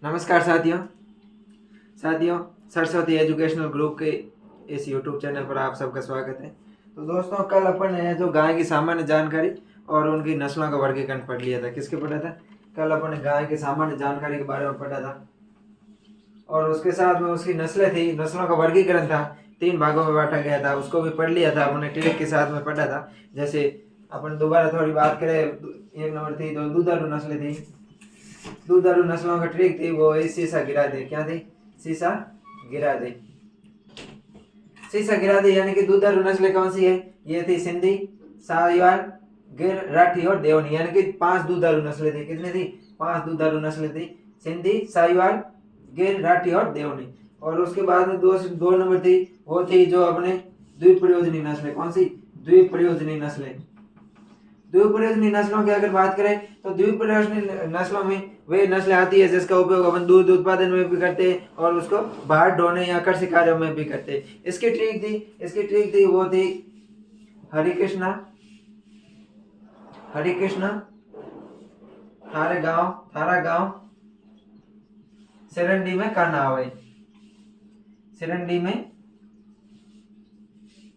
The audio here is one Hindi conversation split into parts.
नमस्कार साथियों सरस्वती एजुकेशनल ग्रुप के इस यूट्यूब चैनल पर आप सबका स्वागत है। तो दोस्तों, कल अपन ने जो गाय की सामान्य जानकारी और उनकी नस्लों का वर्गीकरण पढ़ लिया था। किसके पढ़ा था? कल अपन ने गाय की सामान्य जानकारी के बारे में पढ़ा था और उसके साथ में उसकी नस्लें थी, नस्लों का वर्गीकरण था, 3 भागों में बांटा गया था, उसको भी पढ़ लिया था। अपने ट्रिक के साथ में पढ़ा था। जैसे अपन दोबारा थोड़ी बात करें, 1 नंबर थी तो दुधारू नस्लें थी। दुधारू नस्लों का ट्रिक थी वो शीशा गिरा दे। क्या थी? शीशा गिरा दे। शीशा गिरा दे यानी कि दुधारू नस्लें कौन सी है? ये थी सिंधी, साहिवाल, गिर, राठी और देवनी, यानी कि 5 दुधारू नस्लें थी। कितनी थी? 5 दुधारू नस्लें थी। सिंधी, साहिवाल, गिर, राठी और देवनी। और उसके बाद में दो नंबर थी, वो थी जो अपने द्विप्रयोजनी नस्लें। कौन सी? द्विप्रयोजनी नस्लें। द्विप्रयोजनी नस्लों की अगर बात करें तो द्विप्रयोजनी नस्लों में वे नस्लें आती है जिसका उपयोग अपन दूध उत्पादन में भी करते हैं और उसको बाहर ढोने या कृषि कार्यों में भी करते हैं। इसकी ट्रिक थी वो थी हरे कृष्णा, थारा गांव, सिरंडी में काना आवे, सिरंडी में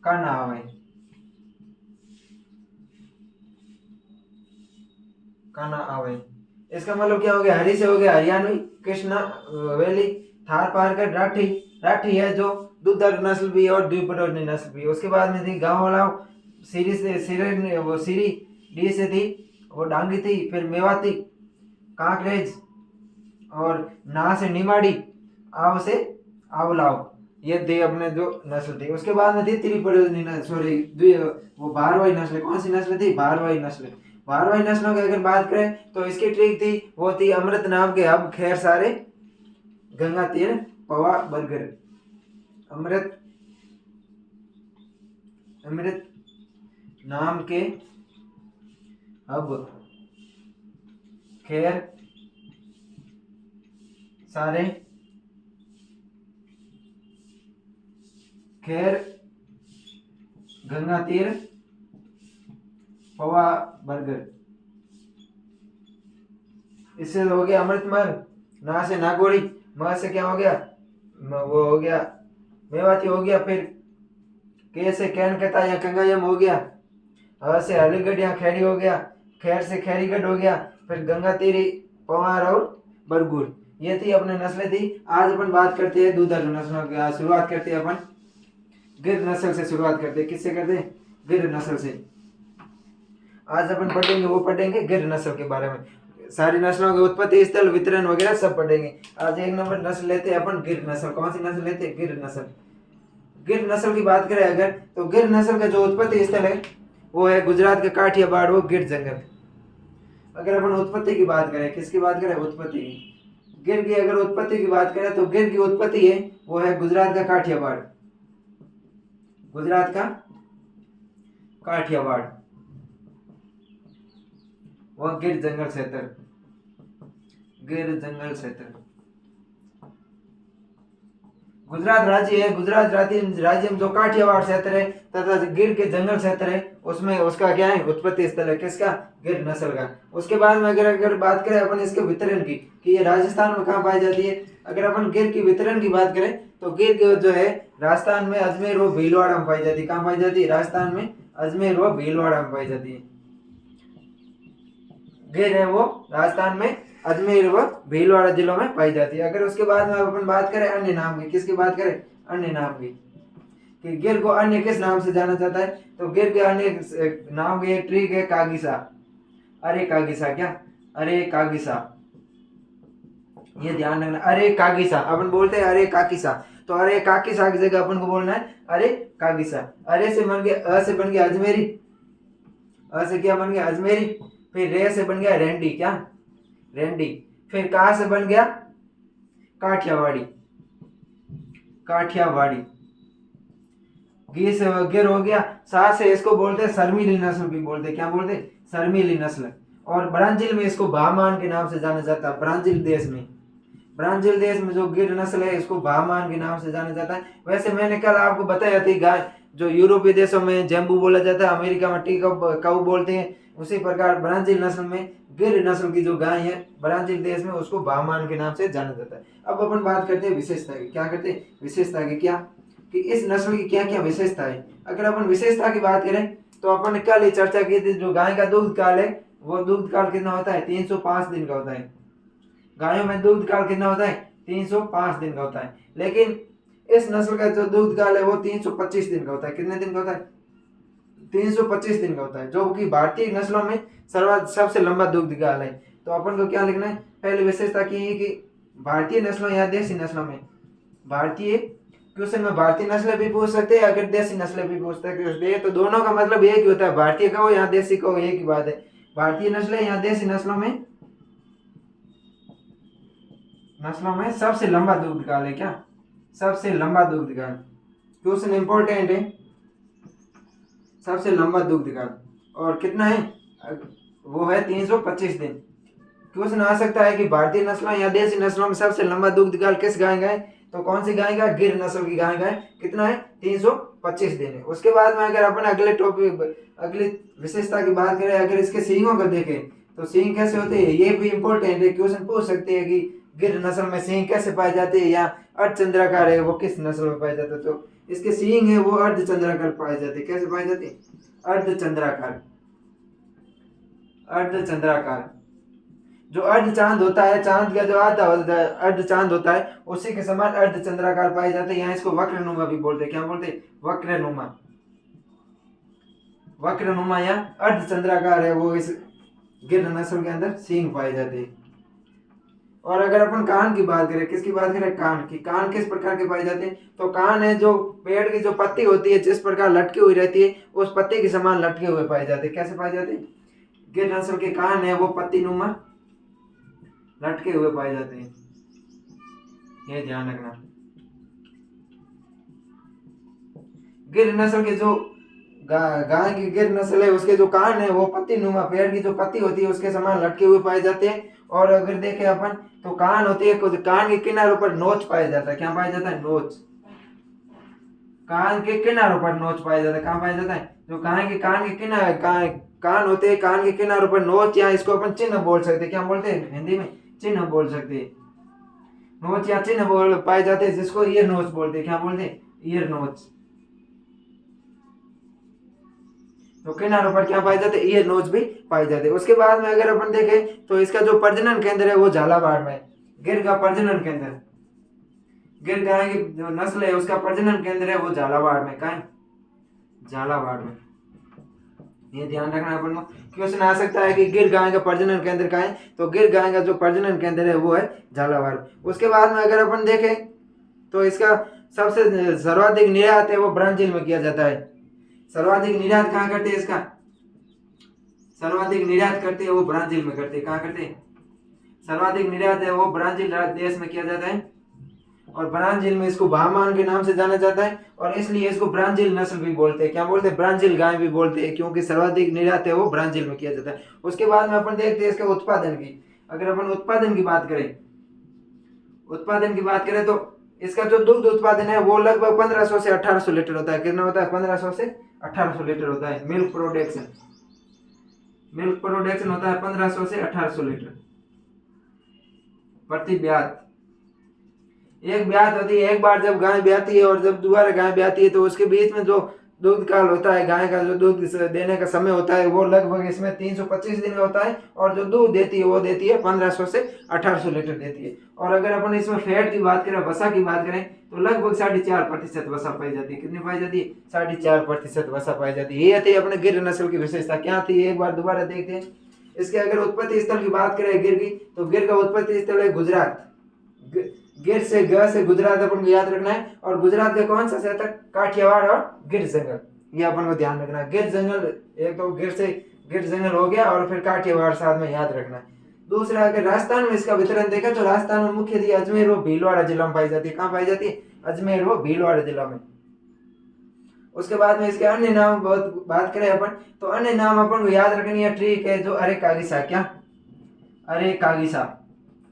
काना आवे, काना आवे। इसका मतलब क्या हो गया? हरी से हो गया हरियाणवी, कृष्णा वैली, थार पारकर राठी। राठी है जो दुधारू नस्ल भी है और द्विप्रयोजनी नस्ल भी है। उसके बाद में थी गांव वाला, सीरी से सिरे वो सीरी, डी से थी वो डांगी थी, फिर मेवाती, कांकरेज और ना से निमाड़ी, आव से आवलाव। ये थी अपने जो नस्ल थी। उसके बाद में थी त्रिप्रयोजनी नस्ल, सॉरी वो भारवाही नस्ल। कौन सी नस्ल थी? भारवाही नस्ल। भारवाही नस्लों की अगर बात करें तो इसकी ट्रिक थी वो थी अमृत नाम के हब, खैर सारे, गंगा तीर, पवा, बरगर। अमृत नाम के हब, खैर सारे, खैर, गंगा तीर, पवा, बर्गर। इससे हो गया अमृतमल। ना से नागौरी, म से क्या हो गया? वो हो गया मेवाती हो गया। फिर के से कैनकता या कंगायम हो गया। ह से अलीगढ़ या खेड़ी हो गया। खैर से खैरीगढ़ हो गया। फिर गंगा तीरी, पवार और बरगुर। ये थी अपने नस्लें थी। आज अपन बात करते हैं दुधारू नस्लों की। शुरुआत करते हैं अपन गिर नस्ल से। शुरुआत करते हैं किससे? करते हैं गिर नस्ल से। आज अपन पढ़ेंगे गिर नस्ल के बारे में। सारी नस्लों के उत्पत्ति स्थल, वितरण वगैरह सब पढ़ेंगे। आज 1 नंबर नस्ल लेते हैं अपन गिर नस्ल। कौन सी नस्ल लेते हैं? गिर नस्ल। गिर नस्ल की बात करें अगर तो गिर नस्ल का जो उत्पत्ति स्थल है वो है गुजरात के काठियावाड़, वो गिर जंगल। अगर अपन उत्पत्ति की बात करें, किसकी बात करें? उत्पत्ति की। गिर की अगर उत्पत्ति की बात करें तो गिर की उत्पत्ति है वो है गुजरात का काठियावाड़, गुजरात का काठियावाड़, वह गिर जंगल क्षेत्र, गिर जंगल क्षेत्र। गुजरात राज्य है। गुजरात राज्य में जो काठियावाड़ क्षेत्र है तथा गिर के जंगल क्षेत्र है उसमें उसका क्या है? उत्पत्ति स्थल है। किसका? गिर नस्ल का। उसके बाद में अगर बात करें अपन इसके वितरण की कि ये राजस्थान में कहाँ पाई जाती है, अगर अपन गिर की वितरण की बात करें तो गिर जो है राजस्थान में अजमेर व भीलवाड़ा में पाई जाती है। कहाँ पाई जाती है? राजस्थान में अजमेर व भीलवाड़ा में पाई जाती है। गिर है वो राजस्थान में अजमेर व भीलवाड़ा जिलों में पाई जाती है। अगर उसके बाद में अपन बात करें अन्य नाम की, किसकी बात करें? अन्य नाम की, कि गिर को अन्य किस नाम से जाना जाता है तो गिर के अन्य नाम की एक ट्रिक है कागिसा। अरे कागिसा। क्या? अरे कागिसा। ये ध्यान रखना, अरे कागिसा। अपन बोलते हैं अरे काकिसा, तो अरे काकिसा की जगह अपन को बोलना है अरे कागिसा। अरे से बन गया, अ से बन गया अजमेरी, अ से क्या बन गया? अजमेरी। फिर रे से बन गया रेंडी। क्या? रेंडी। फिर का से बन गया काठियावाड़ी, काठियावाड़ी। गी से गिर हो गया। सा से इसको बोलते हैं शर्मीली नस्ल भी बोलते हैं। क्या बोलते हैं? शर्मीली नस्ल। और ब्राजील में इसको भामान के नाम से जाना जाता है। ब्राजील देश में, ब्राजील देश में जो गिर नस्ल है इसको भामान के नाम से जाना जाता है। वैसे मैंने कल आपको बताया थी गाय जो यूरोपीय देशों में जेम्बू बोला जाता है, अमेरिका में टी काऊ बोलते हैं, उसी प्रकार ब्राजील नस्ल में गिर नस्ल की जो गाय है ब्राजील देश में उसको बाहमान के नाम से जाना जाता है। अब अपन बात करते हैं विशेषता की। क्या करते हैं? विशेषता की। क्या कि इस नस्ल की क्या क्या विशेषता है। अगर अपन विशेषता की बात करें तो अपन कल ही चर्चा की थी, जो गाय का दूध काल है वो दूध काल कितना होता है? 305 दिन का होता है। गायों में दूध काल कितना होता है? 305 दिन का होता है। लेकिन इस नस्ल का जो दूध काल है वो 325 दिन का होता है। कितने दिन का होता है? 325 दिन का होता है, जो कि भारतीय नस्लों में सबसे लंबा दूध काल है। तो अपन को क्या लिखना है? पहली विशेषता की है कि भारतीय नस्लों या देसी नस्लों में, भारतीय क्वेश्चन में भारतीय नस्लें भी पूछ सकते हैं, अगर देसी नस्लें भी पूछ सकते हैं, तो दोनों का मतलब एक ही होता है, भारतीय का हो या देसी का हो, एक ही बात है। भारतीय नस्लें या देसी नस्लों में सबसे लंबा दूध काल है। क्या? सबसे लंबा दूध काल। क्वेश्चन इंपॉर्टेंट है। सबसे लंबा दूध काल और कितना है? वो है 325 दिन। क्वेश्चन आ सकता है कि भारतीय नस्लों या देसी नस्लों में सबसे लंबा दूध काल किस गाय का है? तो कौन सी गाय का? गिर नस्ल की गाय का है। कितना है? 325 दिन है। उसके बाद में अगर अपन अगले टॉपिक, अगली विशेषता की बात करें, अगर इसके सींगों को देखें तो सींग कैसे होते हैं, ये भी इंपॉर्टेंट है। क्वेश्चन पूछ सकते हैं कि गिर नस्ल में सींग कैसे पाए जाते हैं, या अर्धचंद्राकार है वो किस नस्ल में पाए जाते हैं। तो इसके सींग है वो अर्धचंद्राकार पाए जाते हैं। कैसे पाए जाते हैं? अर्धचंद्राकार। अर्धचंद्राकार। जो अर्ध चांद होता है, चांद का जो आधा होता है अर्ध चांद होता है, उसी के समान अर्धचंद्राकार पाए जाते हैं। यहाँ इसको वक्रनुमा भी बोलते हैं। क्या बोलते हैं? वक्रनुमा। वक्रनुमा या अर्धचंद्राकार है वो इस गिर नस्ल के अंदर सींग पाए जाते हैं। और अगर अपन कान की बात करें, किसकी बात करें? कान की। कान किस प्रकार के पाए जाते हैं? तो कान है जो पेड़ की जो पत्ती होती है जिस प्रकार लटकी हुई रहती है, उस पत्ती के समान लटके हुए पाए जाते हैं। कैसे पाए जाते हैं? गिर नस्ल के कान है वो पत्ती नुमा लटके हुए पाए जाते हैं। ये ध्यान रखना। गिर नस्ल के जो गाय की गिर नस्ल है उसके जो कान है वो पत्ती नुमा, पेड़ की जो पत्ती होती है उसके समान लटके हुए पाए जाते हैं। और अगर देखें अपन तो कान होती है, कुछ कान के किनारों पर नोच पाया जाता है। क्या पाया जाता है? नोच। कान के किनारों पर नोच पाया जाता है। कहाँ पाया जाता है? जो गाय के कान के किनारे कान होते हैं, कान के किनारों पर नोच, या इसको अपन चिन्ह बोल सकते हैं। क्या बोलते हैं हिंदी में? चिन्ह बोल सकते हैं। नोच या चिन्ह बोल पाए जाते हैं जिसको ईयर नोच बोलते हैं। क्या बोलते हैं? ईयर नोच। तो किनारों पर क्या पाए जाते हैं? ईयर नोच भी पाए जाते हैं। उसके बाद में अगर अपन देखें तो इसका जो प्रजनन केंद्र है वो झालावाड़ में। गिर का प्रजनन केंद्र, गिर गाय की जो नस्ल है उसका प्रजनन केंद्र है वो झालावाड़ में। कहाँ? झालावाड़ में। ये ध्यान रखना अपन को। क्वेश्चन आ सकता है कि गिर गाय का प्रजनन केंद्र कहाँ है? तो गिर गाय का जो प्रजनन केंद्र है वो है झालावाड़। उसके बाद में अगर अपन देखें तो इसका सबसे सर्वाधिक निर्यात है वो ब्राजील में किया जाता है। सर्वाधिक निर्यात कहाँ करते हैं इसका? सर्वाधिक निर्यात करते हैं वो ब्राजील में करते हैं। कहाँ करते हैं? सर्वाधिक निर्यात है वो ब्राजील देश में किया जाता है। और ब्राजील में इसको बाहमान के नाम से जाना जाता है, और इसलिए इसको ब्राजील नस्ल भी बोलते हैं। क्या बोलते हैं? ब्राजील गाय भी बोलते हैं, क्योंकि सर्वाधिक निर्यात है वो ब्राजील में किया जाता है। उसके बाद में अपन देखते हैं इसके उत्पादन की। अगर अपन उत्पादन की बात करें तो इसका जो दुग्ध उत्पादन है वो लगभग 1500 से 1800 लीटर होता है। कितना होता है? 1500 से 1800 लीटर होता है। मिल्क प्रोडक्शन होता है 1500 से 1800 लीटर प्रति ब्यात। एक ब्यात होती है, एक बार जब गाय ब्याती है और जब दोबारा गाय ब्याती है तो उसके बीच में जो दूध काल होता है, गाय का जो दूध देने का समय होता है वो लगभग इसमें 325 दिन का होता है। और जो दूध देती है वो देती है 1500 से 1800 लीटर देती है। और अगर अपन इसमें फैट की बात करें, वसा की बात करें, तो लगभग 4.5% वसा पाई जाती है। कितनी पाई जाती है? 4.5% वसा पाई जाती है। ये थी अपने गिर नस्ल की विशेषता। क्या थी एक बार दोबारा देखते हैं। इसके अगर उत्पत्ति स्थल की बात करें गिर की, तो गिर का उत्पत्ति स्थल है गुजरात। गिर से ग से गुजरात अपन को याद रखना है। और गुजरात का कौन सा शहर? काठियावाड़ और गिर जंगल, ये अपन को ध्यान रखना है। गिर जंगल, एक तो गिर जंगल हो गया, और फिर काठियावाड़ साथ में याद रखना है। दूसरा, अगर राजस्थान में इसका वितरण देखा तो राजस्थान में मुख्यतः अजमेर व भीलवाड़ा जिला में पाई जाती है। कहाँ पाई जाती है? अजमेर व भीलवाड़ा जिला में। उसके बाद में इसके अन्य नाम बहुत बात करें अपन, तो अन्य नाम अपन को याद रखनी है। ट्रिक है जो अरे कागिसा। क्या? अरे कागिसा,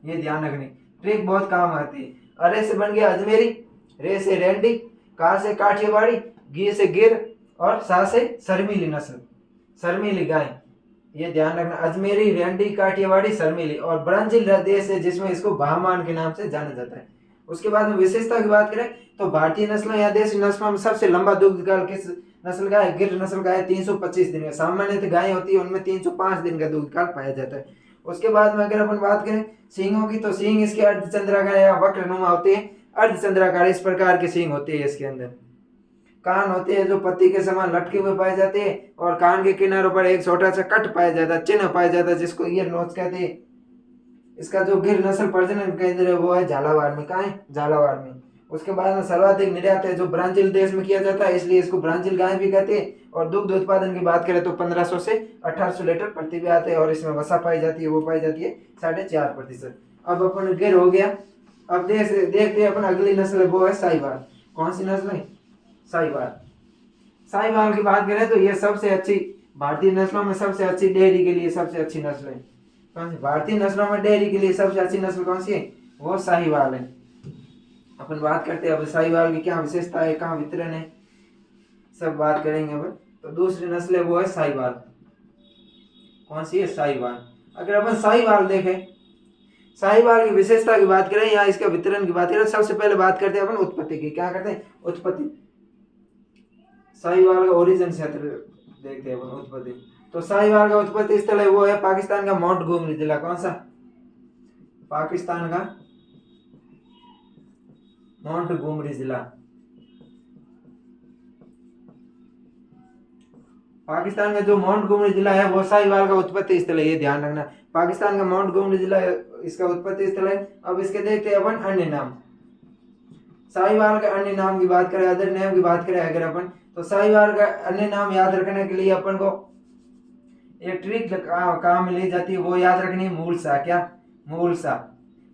ये ध्यान रखनी। ट्रिक बहुत काम आती है। अरे से बन गया अजमेरी, रे से रेंडी, का से काठियावाड़ी, गी से गिर और सा से शर्मीली नस्ल, शर्मीली गाय, ये ध्यान रखना। अजमेरी, रेंडी, काठियावाड़ी, शर्मीली। और ब्राजील देश है जिसमें इसको बाहमान के नाम से जाना जाता है। उसके बाद में विशेषता की बात करें तो भारतीय नस्लों या देसी नस्लों में सबसे लंबा दुग्ध काल किस नस्ल का है? गिर नस्ल का है, 325 दिन का। सामान्यतः गाय होती है उनमें 305 दिन का दुग्ध काल पाया जाता है। उसके बाद में अगर अपन बात करें सींगों की, तो सींग इसके अर्धचंद्राकार या वक्रनुमा होते हैं। अर्धचंद्राकार इस प्रकार के सींग होते हैं इसके अंदर। कान होते हैं जो पत्ती के समान लटके हुए पाए जाते हैं, और कान के किनारों पर एक छोटा सा कट पाया जाता है, चिन्ह पाया जाता है, जिसको ईयर नोच कहते हैं। इसका जो गिर नस्ल प्रजनन केंद्र है वो है झालावाड़ में। कहाँ है? झालावाड़ में। उसके बाद में सर्वाधिक निर्यात है जो ब्राजील देश में किया जाता है, इसलिए इसको ब्राजील गाय भी कहते हैं। और दुग्ध उत्पादन की बात करें तो 1500 से 1800 लीटर प्रति भी आते हैं, और इसमें वसा पाई जाती है, वो पाई जाती है 4.5%। अब अपन गिर हो गया। अब देखते हैं अपन अगली नस्ल है वो है साहिवाल। कौन सी नस्ल है? साहिवाल। साहिवाल की बात करें तो ये सबसे अच्छी भारतीय नस्लों में सबसे अच्छी डेयरी के लिए सबसे अच्छी नस्ल है। कौन सी? भारतीय नस्लों में डेयरी के लिए सबसे अच्छी नस्ल कौन सी है? वो साहिवाल है। अपन बात करते हैं अब साहिवाल की क्या विशेषता है, कहाँ वितरण है, सब बात करेंगे अब। तो दूसरी नस्ल है वो है साहिवाल। कौन सी है? साहिवाल। अगर अपन साहिवाल देखें, साहिवाल की विशेषता की बात करें या इसके वितरण की बात करें, सबसे पहले बात करते हैं अपन उत्पत्ति की। क्या करते हैं? उत्पत्ति। साहिवाल का ओरिजिन क्षेत्र देखते हैं अपन, उत्पत्ति। तो साहिवाल का उत्पत्ति स्थल है वो है पाकिस्तान का माउंट गोमरी जिला। कौन सा? पाकिस्तान का माउंट गोमरी जिला। पाकिस्तान का जो माउंट गोमरी जिला है वो साहिवाल का उत्पत्ति स्थल है, ये ध्यान रखना। पाकिस्तान का माउंट गोमरी जिला इसका उत्पत्ति स्थल है। अब इसके देखते हैं अपन अन्य नाम। साहिवाल का अन्य नाम की बात करें, अदर नेम की बात करें अगर अपन, तो साहिवाल का अन्य नाम याद रखने के लिए अपन को एक ट्रिक काम में ली जाती है, वो याद रखनी है मूलसा। क्या? मूलसा।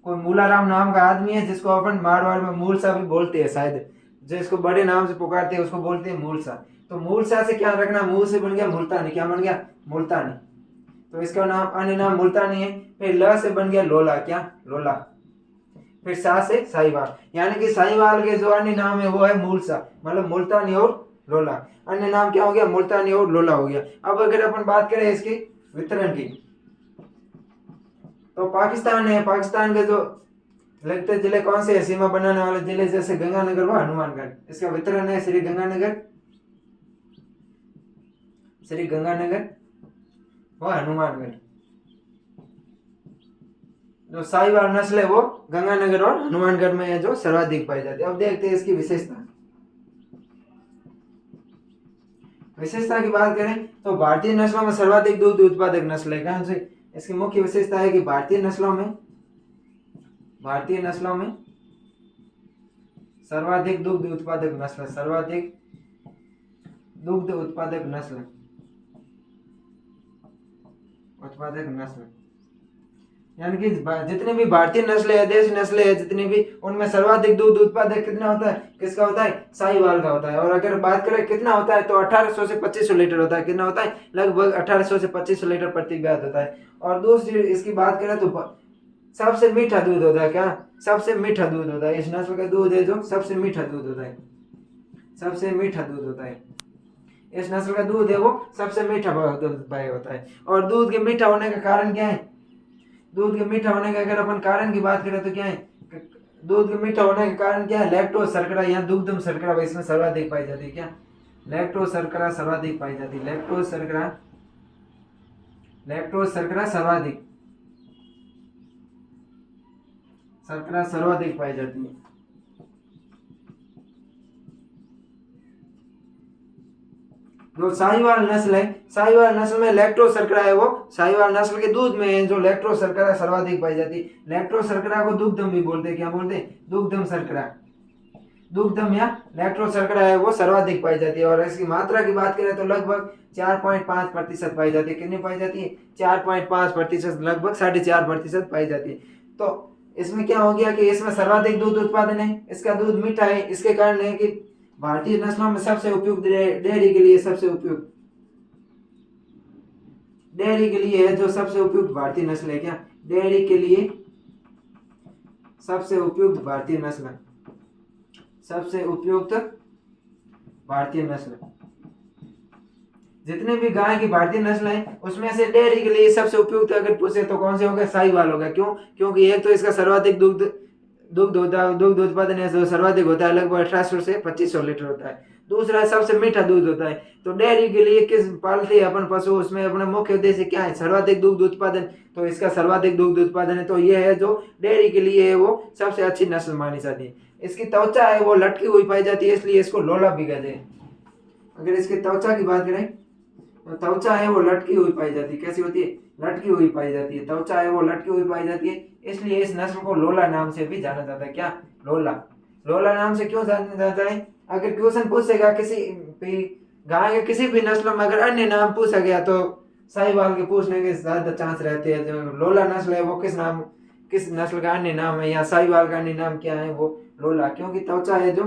कोई मूलाराम नाम का आदमी है जिसको अपन मारवाड़ में मूलसा भी बोलते हैं शायद, जिसको बड़े नाम से पुकारते हैं उसको बोलते हैं मूलसा। तो मूलसा से क्या रखना? मूल से बन गया मुल्तानी। क्या बन गया? मुल्तानी। तो इसका नाम अन्य नाम मुल्तानी है। फिर ल से बन गया लोला। क्या? लोला। फिर सा से साहिवाल, यानी कि साहिवाल के जो अन्य नाम है वो है मूलसा, मतलब मुल्तानी और लोला। अन्य नाम क्या हो गया? मुल्तानी और लोला हो गया। अब अगर अपन बात करें इसकी वितरण की, तो पाकिस्तान है, पाकिस्तान के जो लगते जिले कौन से है? सीमा बनाने वाले जिले जैसे गंगानगर व हनुमानगढ़। इसका वितरण है श्री गंगानगर, श्री गंगानगर व हनुमानगढ़। जो साहिवाल नस्ल है वो गंगानगर और हनुमानगढ़ में है जो सर्वाधिक पाई जाती है। अब देखते हैं इसकी विशेषता। विशेषता की बात करें तो भारतीय नस्लों में सर्वाधिक दूध उत्पादक नस्ल है। कौन सी? इसकी मुख्य विशेषता है कि भारतीय नस्लों में सर्वाधिक दुग्ध उत्पादक नस्ल, सर्वाधिक दुग्ध उत्पादक नस्ल, यानी कि जितनी भी भारतीय नस्लें है, देसी नस्लें है जितनी भी, उनमें सर्वाधिक दूध उत्पादक कितना होता है? किसका होता है? साहिवाल का होता है। और अगर बात करें कितना होता है तो 1800 से 2500 लीटर होता है। कितना होता है? लगभग 1800 से 2500 लीटर प्रति ब्याज होता है। और दूसरी इसकी बात करें तो सबसे मीठा दूध होता है। क्या? सबसे मीठा दूध होता है। इस नस्ल का दूध है जो सबसे मीठा दूध होता है, सबसे मीठा दूध होता है। इस नस्ल का दूध है वो सबसे मीठा होता है। और दूध के मीठा होने का कारण क्या है? दूध के मीठा होने का अगर अपन कारण की बात करें तो क्या है? दूध के मीठा होने का कारण क्या है? लैक्टोज शर्करा या दुग्धम शर्करा इसमें सर्वाधिक पाई जाती है। क्या? लैक्टोज शर्करा सर्वाधिक पाई जाती है। लैक्टोज शर्करा सर्वाधिक पाई जाती है। जो साहिवाल नस्ल है, साहिवाल नस्ल में लैक्टोज शर्करा है वो साहिवाल नस्ल के दूध में है जो लैक्टोज शर्करा सर्वाधिक पाई जाती है। लैक्टोज शर्करा को दुग्धम भी बोलते हैं। क्या बोलते हैं? दुग्धम शर्करा। दुग्धम या लैक्टोज शर्करा है वो सर्वाधिक पाई जाती है। और इसकी मात्रा की बात करें तो लगभग 4.5% पाई जाती है। कितनी पाई जाती है? 4.5%, लगभग 4.5% पाई जाती है। तो इसमें क्या हो गया कि इसमें सर्वाधिक दूध उत्पादन है, इसका दूध मीठा है। इसके कारण है कि भारतीय नस्लों में सबसे उपयुक्त डेयरी के लिए है जो सबसे उपयुक्त भारतीय नस्ल है। क्या? डेयरी के लिए सबसे उपयुक्त भारतीय नस्ल, सबसे उपयुक्त भारतीय नस्ल, जितने भी गाय की भारतीय नस्ल है उसमें से डेयरी के लिए सबसे उपयुक्त अगर पूछे तो कौन से होगा? साहिवाल होगा। क्यों? क्योंकि एक तो इसका सर्वाधिक दुग्ध उत्पादन है जो सर्वाधिक होता है, लगभग 1800 से 2500 लीटर होता है। दूसरा सबसे मीठा दूध होता है। तो डेयरी के लिए किस पालते हैं अपन पशु, उसमें अपना मुख्य उद्देश्य क्या है? सर्वाधिक दुग्ध उत्पादन। तो इसका सर्वाधिक दुग्ध उत्पादन है, तो ये है जो डेयरी के लिए है वो सबसे अच्छी नस्ल मानी जाती है। इसकी त्वचा है वो लटकी हुई पाई जाती है, इसलिए इसको लोला भी कहते हैं। अगर इसकी त्वचा की बात करें तो त्वचा है वो लटकी हुई पाई जाती है। कैसी होती है? लटकी हुई पाई जाती है। त्वचा है वो लटकी हुई पाई जाती है, इसलिए इस नस्ल को लोला नाम से भी जाना जाता है। क्या? लोला। लोला नाम से क्यों जाना जाता है? अगर क्वेश्चन पूछेगा किसी भी गाय के किसी भी नस्ल में अगर अन्य नाम पूछा गया तो साहिवाल के पूछने के ज्यादा चांस रहते हैं। जो लोला नस्ल है वो किस नस्ल का अन्य नाम है, या साहिवाल का अन्य नाम क्या है? वो लोला, क्योंकि त्वचा है जो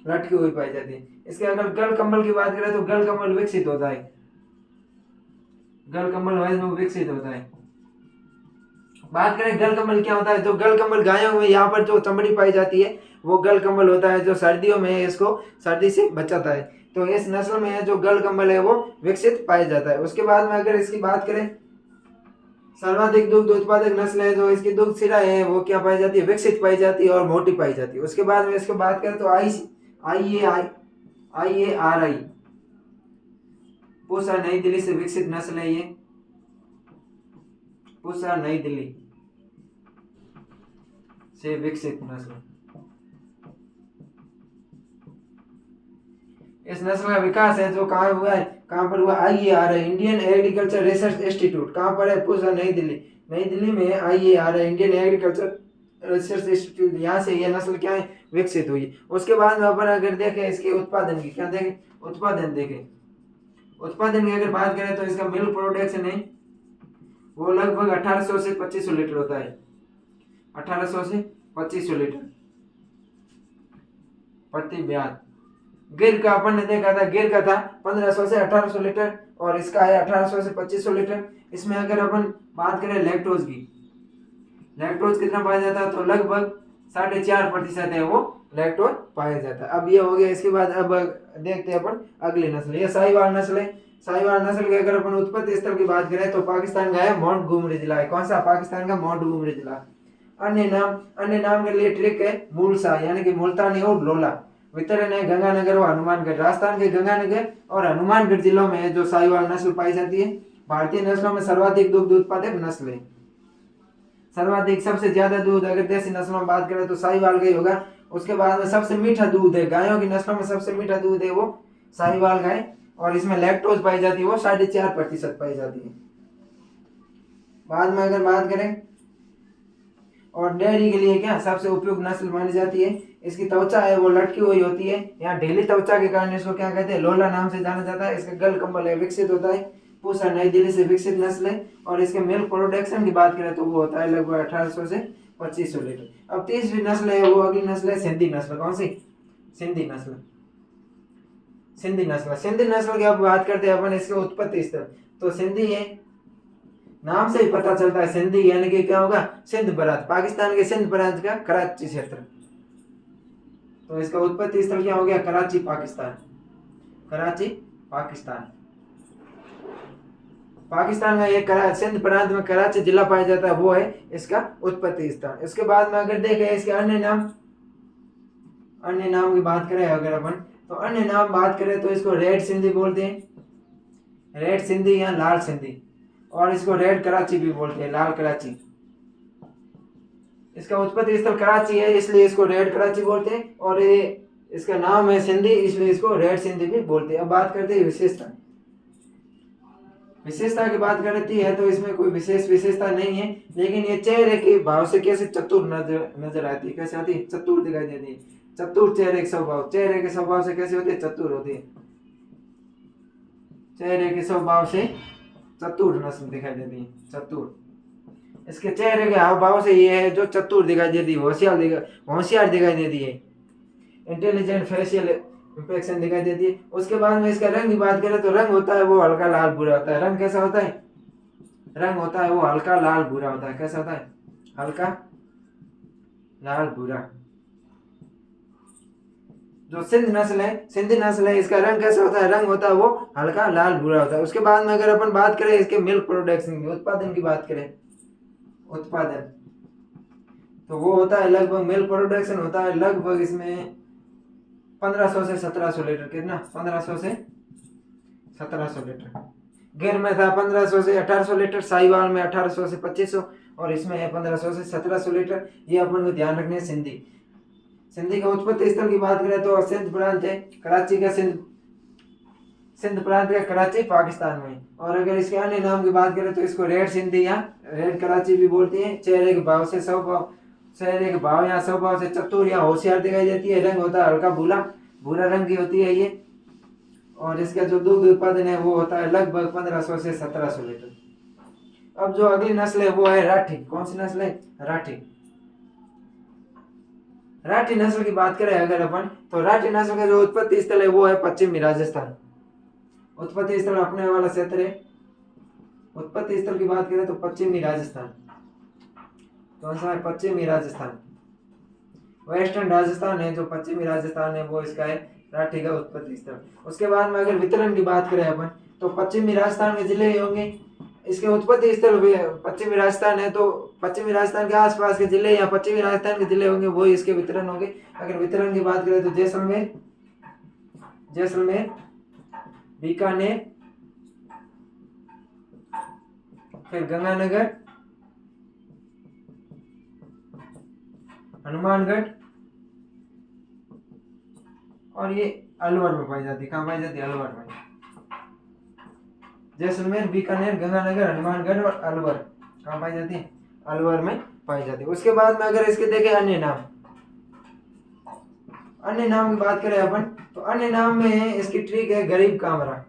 लटकी हुई पाई जाती है। इसके अगर गल कम्बल की बात करें तो गल कम्बल विकसित होता है। गल कम्बल वैसे में विकसित होता है। बात करें गल कम्बल क्या होता है? जो गल कम्बल गायों में यहाँ पर जो चमड़ी पाई जाती है वो गल कम्बल होता है, जो सर्दियों में इसको सर्दी से बचाता है। तो इस नस्ल में जो गल कम्बल है वो विकसित पाया जाता है। उसके बाद में अगर इसकी बात करें, सर्वाधिक दुग्ध उत्पादक नस्ल है जो इसकी दुग्ध शिरा है वो क्या पाई जाती है? विकसित पाई जाती है और मोटी पाई जाती है। उसके बाद में इसकी बात करें तो IARI पूसा नई दिल्ली से विकसित नस्ल है। ये पूसा नई दिल्ली से विकसित नस्ल। इस नस्ल का विकास है जो कहाँ हुआ है? कहाँ पर हुआ? IARI Indian agriculture research institute. कहाँ पर है? पूसा नई दिल्ली। नई दिल्ली में IARI Indian agriculture research institute, यहाँ से यह नस्ल क्या है? विकसित हुई। उसके बाद में अपन अगर देखें इसके उत्पादन की, क्या देखें? उत्पादन देखें। उत्पादन की अगर बात करें तो इसका मिल्क प्रोडक्शन है वो लगभग 1800 से 2500 लीटर होता है। 1800 से 2500 लीटर प्रति ब्याज। गिर का अपन ने देखा था, गिर का था 1500 से 1800 लीटर और इसका है 1800 से 2500 लीटर। इसमें अगर अपन बात करें लैक्टोज की, लैक्टोज कितना पाया जाता है? तो लगभग 4.5% है वो लैक्टोज पाया जाता है। अब ये हो गया। इसके बाद अब देखते हैं अपन अगली नस्ल, ये साहिवाल नस्ल है। साहिवाल नस्ल की अगर अपन उत्पत्ति स्थल की बात करें तो पाकिस्तान का है माउंटगोमरी जिला है। कौन सा? पाकिस्तान का माउंटगोमरी जिला। अन्य नाम के लिए ट्रिक है मूलसा यानी कि मुल्तानी और लोला। वितरण है गंगानगर और हनुमानगढ़। राजस्थान के गंगानगर और हनुमानगढ़ जिलों में जो साहिवाल नस्ल पाई जाती है। भारतीय नस्लों में सर्वाधिक दुग्ध उत्पादक नस्ल है। सर्वाधिक सबसे ज्यादा दूध अगर देसी नस्लों में बात करें तो साहिवाल का ही होगा। उसके बाद में सबसे मीठा दूध है गायों की नस्लों में, सबसे मीठा दूध है वो साहिवाल का है और इसमें लैक्टोज पाई जाती है वो 4.5% पाई जाती है। बाद में अगर बात करें और डेयरी के लिए क्या सबसे उपयुक्त नस्ल मानी जाती है? इसकी त्वचा है वो लटकी हुई होती है। यहाँ ढीली त्वचा के कारण इसको क्या कहते हैं? लोला नाम से जाना जाता है। इसका गल कम्बल है विकसित होता है। पूसा नई दिल्ली से विकसित नस्ल है और इसके मिल्क प्रोडक्शन की बात करें तो वो होता है लगभग 1800 से 2500 लीटर। अब तीसरी नस्ल है वो अगली नस्ल है सिंधी नस्ल। कौन सी? सिंधी नस्ल। सिंधी नस्ल। सिंधी नस्ल की अब बात करते हैं अपन इसके उत्पत्ति स्थल। तो सिंधी है, नाम से ही पता चलता है सिंधी यानी कि क्या होगा? सिंध प्रांत, पाकिस्तान के सिंध प्रांत का कराची क्षेत्र। तो इसका उत्पत्ति स्थल क्या हो गया? कराची पाकिस्तान। कराची पाकिस्तान। पाकिस्तान में एक सिंध प्रांत में कराची जिला पाया जाता है वो है इसका उत्पत्ति स्थान। इसके बाद में अगर देखें इसके अन्य नाम की बात करें अगर अपन तो अन्य नाम बात करें तो इसको रेड सिंधी बोलते हैं, रेड सिंधी या लाल सिंधी, और इसको रेड कराची भी बोलते हैं, लाल कराची। इसका उत्पत्ति स्थल कराची है इसलिए इसको रेड कराची बोलते हैं और ये इसका नाम है सिंधी इसलिए इसको रेड सिंधी भी बोलते हैं। अब बात करते हैं विशेषता की बात करती है तो इसमें कोई विशेष विशेषता नहीं है, लेकिन ये चेहरे के भाव से कैसे चतुर नजर आती है। कैसे आती है? चतुर दिखाई देती है। चतुर चेहरे के स्वभाव, चेहरे के स्वभाव से कैसे होती है? चतुर होती है। चेहरे के स्वभाव से चतुर नस्ल दिखाई देती है। चतुर इसके चेहरे के हाव भाव से ये है जो चतुर दिखाई देती है, होशियार दिखाई देती है। इंटेलिजेंट फेशियल इंफेक्शन दिखाई देती है। उसके बाद में इसका रंग की बात करें तो रंग होता है वो हल्का लाल भूरा होता है। रंग कैसा होता है? रंग होता है वो हल्का लाल भूरा होता है। कैसा होता है? हल्का लाल भूरा। जो सिंध नस्ल है, सिंधी नस्ल है, इसका रंग कैसा होता है, रंग होता है वो हल्का लाल भूरा होता है। उसके बाद में अगर अपन बात करें इसके मिल्क प्रोडक्शन की, उत्पादन की बात करें, उत्पादन, तो वो होता है लगभग, मिल्क प्रोडक्शन होता है लगभग इसमें 1500 से 1700 लीटर। कितना? 1500 से 1700 लीटर। गिर में था 1500 से 1800 लीटर, साहिवाल में 1800 से 2500 और इसमें है 1500 से 1700 लीटर। ये अपन को ध्यान रखने। सिंधी, सिंधी का उत्पत्ति स्थल की बात करें तो सिंध प्रांत है, कराची का सिंध प्रांत का कराची पाकिस्तान में। और अगर इसके अन्य नाम की बात करें तो इसको रेड सिंधी या रेड कराची भी बोलते हैं। चेहरे के भाव से स्वभाव, चेहरे के भाव या स्वभाव से चतुर या होशियार दिखाई देती है। रंग होता है हल्का भूरा रंग की होती है ये। और इसका जो दूध उत्पादन है वो होता है लगभग 1500 से 1700 लीटर। अब जो अगली नस्ल है वो है राठी। कौन सी नस्ल है? राठी। राठी नस्ल की बात करें अगर अपन, तो राठी नस्ल का जो उत्पत्ति स्थल है वो है पश्चिमी राजस्थान। उत्पत्ति स्थल अपने वाला क्षेत्र है। उत्पत्ति स्थल की बात करें तो पश्चिमी राजस्थान। कौन सा है? पश्चिमी राजस्थान। वेस्टर्न राजस्थान है, जो पश्चिमी राजस्थान है वो इसका है राठी का उत्पत्ति स्थल। उसके बाद में अगर वितरण की बात करें अपन, तो पश्चिमी राजस्थान के जिले होंगे। इसके उत्पत्ति स्थल पश्चिमी राजस्थान है, तो पश्चिमी राजस्थान के आसपास के जिले या पश्चिमी राजस्थान के जिले होंगे, वो इसके वितरण होंगे। अगर वितरण की बात करें तो जैसलमेर, बीकानेर, फिर गंगानगर, हनुमानगढ़ और ये अलवर में पाई जाती है। कहाँ पाई जाती है? अलवर में। जैसलमेर, बीकानेर, गंगानगर, हनुमानगढ़ और अलवर कहाँ पाई जाती है? अलवर में पाई जाती है। उसके बाद में अगर इसके देखें अन्य नाम की बात करें अपन, तो अन्य नाम में है इसकी ट्रिक है गरीब कामरा।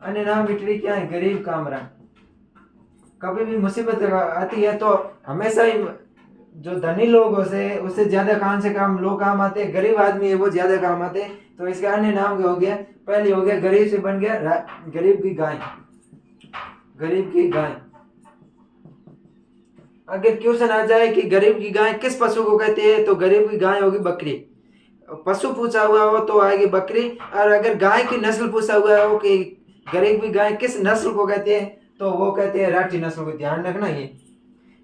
अन्य नाम की ट्रिक क्या है? गरीब कामरा। कभी भी मुसीबत आती है तो हमेशा ही जो धनी लोगों से उससे ज्यादा लोग काम आते हैं। गरीब आदमी है वो ज्यादा काम आते हैं। तो इसके अन्य नाम क्या हो गया? पहले हो गया गरीब से बन गया गरीब की गाय। गरीब की गाय। अगर क्वेश्चन आ जाए कि गरीब की गाय किस पशु को कहते हैं, तो गरीब की गाय होगी बकरी। पशु पूछा हुआ हो तो आएगी बकरी। और अगर गाय की नस्ल पूछा हुआ हो कि गरीब की गाय किस नस्ल को कहते हैं, तो वो कहते हैं राठी नस्ल को। ध्यान रखना। ये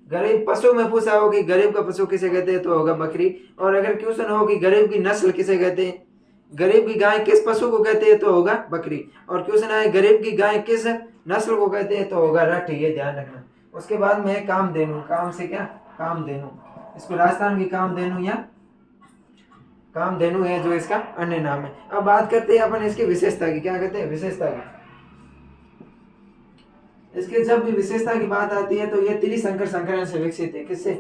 गरीब पशु में पूछा हो कि गरीब का पशु किसे कहते हैं, तो होगा बकरी। और अगर क्वेश्चन हो कि गरीब की नस्ल किसे कहते हैं, गरीब की गाय किस पशु को कहते हैं, तो होगा बकरी। और क्वेश्चन आए गरीब की गाय किस नस्ल को कहते हैं, तो होगा राठी। ये ध्यान रखना। उसके बाद में कामधेनु। काम से क्या? कामधेनु। इसको राजस्थान की कामधेनु या कामधेनु है जो इसका अन्य नाम है। अब बात करते हैं अपन इसकी विशेषता की। क्या कहते हैं? विशेषता की। इसके जब भी विशेषता की बात आती है तो ये त्रिसंकर संकरण से विकसित है। किससे?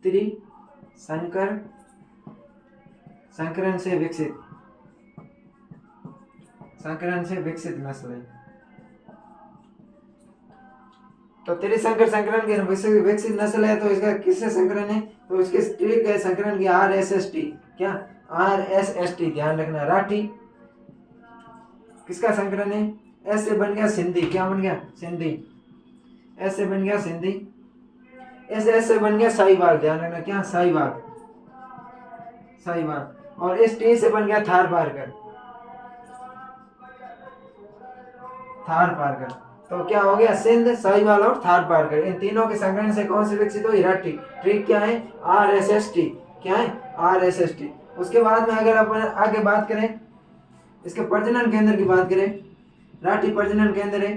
त्रिसंकर संकरण से विकसित, संकरण से विकसित नस्ल है। तो त्रिसंकर संकरण की विकसित नस्ल है। तो इसका किससे संकरण है? तो इसके ट्रिक है संकरण की RSST। क्या? RSST। ध्यान रखना। राठी किसका संकरण है? एस से बन गया सिंधी। क्या बन गया? सिंधी। एस से बन गया सिंधी। एस से बन गया साहिवाल। ध्यान रखना। क्या? साहिवाल। साहिवाल। और इस टी से बन गया थार पारकर। थार पारकर। तो क्या हो गया? सिंध, साहिवाल और थार पारकर। इन तीनों के संकरण से कौन सी विकसित हुई? राठी। ट्रिक क्या है? RSST। क्या है? RSST। उसके बाद में अगर अपन आगे बात करें इसके प्रजनन केंद्र की बात करें, राठी प्रजनन केंद्र है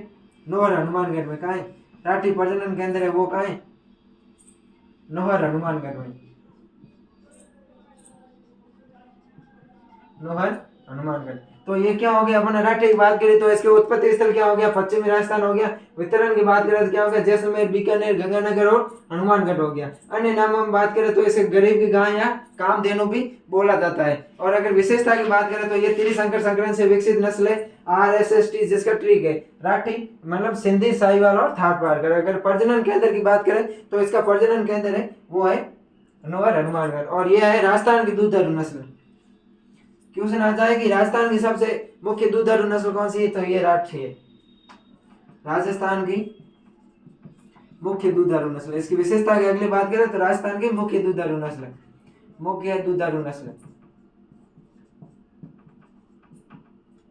नोहर हनुमानगढ़ में। कहाँ है? राठी प्रजनन केंद्र है वो कहाँ है? नोहर हनुमानगढ़ में। नोहर हनुमानगढ़। तो ये क्या हो गया? अपन राठी की बात करें तो इसके उत्पत्ति स्थल क्या हो गया? पश्चिमी राजस्थान हो गया। वितरण की बात करें तो क्या हो गया? जैसलमेर, बीकानेर, गंगानगर और हनुमानगढ़ हो गया। अन्य नामों में बात करें तो इसे गरीब की गाय या कामधेनु भी बोला जाता है। और अगर विशेषता की बात करें तो ये त्रिसंकर संकरण से विकसित नस्ल है RSST, जिसका ट्रिक है राठी मतलब सिंधी, साहिवाल और थार पारकर। अगर प्रजनन केंद्र की बात करें तो इसका प्रजनन केंद्र है वो है नोहर हनुमानगढ़। और यह है राजस्थान की दुधारू नस्ल। क्वेश्चन आ जाए कि राजस्थान की सबसे मुख्य दुधारू नस्ल कौन सी है, तो ये राठी है। राजस्थान की मुख्य दुधारू नस्ल। इसकी विशेषता की अगली बात करें तो राजस्थान की मुख्य दुधारू नस्ल, मुख्य दुधारू नस्ल।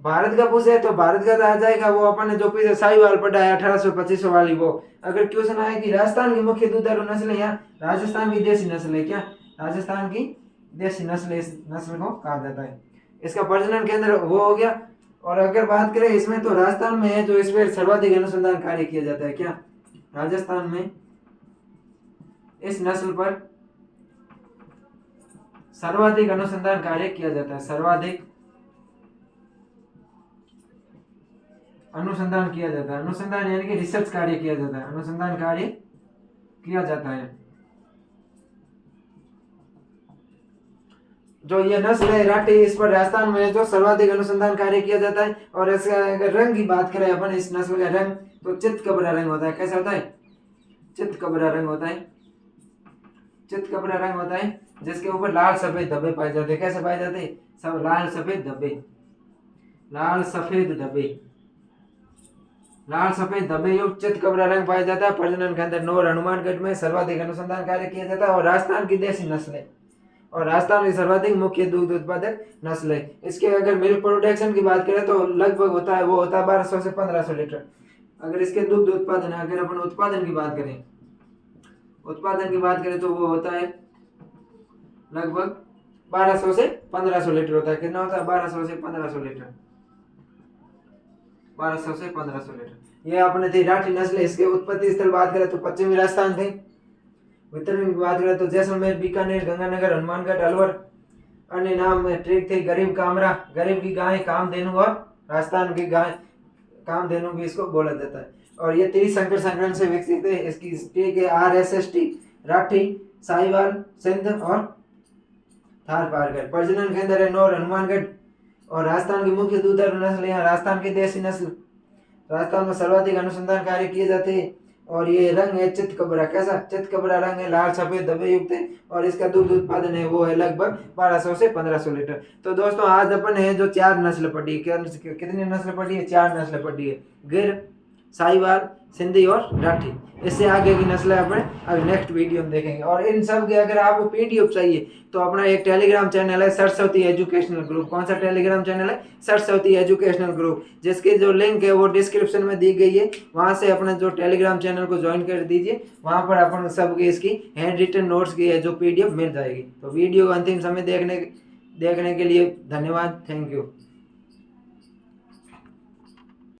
भारत का पूछे तो भारत का तो आ जाएगा वो अपन ने जो पीछे साहिवाल पढ़ा है 1825 वाली वो। अगर क्वेश्चन आए कि राजस्थान की मुख्य दुधारू नस्ल है, या राजस्थान की देसी नस्ल है, क्या राजस्थान की देसी नस्ल इस नस्ल को कहा जाता है। इसका प्रजनन केंद्र वो हो गया। और अगर बात करें इसमें तो राजस्थान में है जो इस पर सर्वाधिक अनुसंधान कार्य किया जाता है, क्या राजस्थान में इस नस्ल पर सर्वाधिक अनुसंधान कार्य किया जाता है। सर्वाधिक अनुसंधान किया जाता है, अनुसंधान यानी कि रिसर्च कार्य किया जाता है, अनुसंधान कार्य किया जाता है। जो ये नस्ल है राठी, इस पर राजस्थान में जो सर्वाधिक अनुसंधान कार्य किया जाता है। और इसका अगर रंग की बात करें अपन, इस नस्ल का रंग तो चित्त कबरा रंग होता है। कैसा होता है? चित्त कबरा रंग होता है। चित्त कबरा रंग होता है जिसके ऊपर लाल सफेद धब्बे पाए जाते हैं। कैसे पाए जाते हैं? सब लाल सफेद धब्बे, लाल सफेद धब्बे, लाल सफेद धब्बे युक्त चित्त कबरा रंग पाया जाता है। प्रजनन के अंदर नौर हनुमानगढ़ में सर्वाधिक अनुसंधान कार्य किया जाता है। और राजस्थान की देसी नस्ल है, और राजस्थान की सर्वाधिक मुख्य दूध उत्पादक नस्ल है। इसके अगर मिल्क प्रोडक्शन की बात करें तो लगभग होता है 1200 से 1500 लीटर। अगर इसके दुग्ध उत्पादन, अगर अपन उत्पादन की बात करें, उत्पादन की बात करें तो वो होता है लगभग 1200 से 1500 लीटर होता है। कितना होता है? 1200 से 1500 लीटर, 1200 से 1500 लीटर। ये अपने थी राठी नस्ल। इसके उत्पत्ति स्थल बात करें तो पश्चिमी राजस्थान थे। वितरण की बात करें तो जैसलमेर, बीकानेर, गंगानगर, हनुमानगढ़, अलवर। अन्य नाम ट्रिक थे गरीब कामरा, गरीब की गाय, कामधेनु, और राजस्थान की गाय कामधेनु भी इसको बोला जाता है। और ये त्रिशंकर संकरण से विकसित है। इसकी स्टिक है RSST, राठी, साहिवाल, सिंध और थार पारगढ़। प्रजनन केंद्र है नौर हनुमानगढ़। और राजस्थान की मुख्य दुधारू नस्ल है राजस्थान की देसी नस्ल। राजस्थान में सर्वाधिक अनुसंधान कार्य किए जाते हैं। और ये रंग है चित्त कबरा। कैसा? चित्त कबरा रंग है, लाल सफेद धब्बे युक्त है। और इसका दुग्ध उत्पादन है वो है लगभग 1200 से 1500 लीटर। तो दोस्तों आज अपन है जो 4 नस्ल पढ़ी, कितनी नस्ल पढ़ी है? 4 नस्ल पढ़ी है, गिर, साहिवाल, सिंधी और राठी। इससे आगे की नस्लें अपन अगर नेक्स्ट वीडियो में देखेंगे। और इन सब के अगर आपको PDF चाहिए तो अपना एक टेलीग्राम चैनल है सरस्वती एजुकेशनल ग्रुप। कौन सा टेलीग्राम चैनल है? सरस्वती एजुकेशनल ग्रुप, जिसकी जो लिंक है वो डिस्क्रिप्शन में दी गई है। वहां से अपना जो टेलीग्राम चैनल को ज्वाइन कर दीजिए। वहां पर अपन सबकी इसकी हैंड रिटन नोट्स की है जो PDF मिल जाएगी। तो वीडियो अंतिम समय देखने के लिए धन्यवाद। Thank you.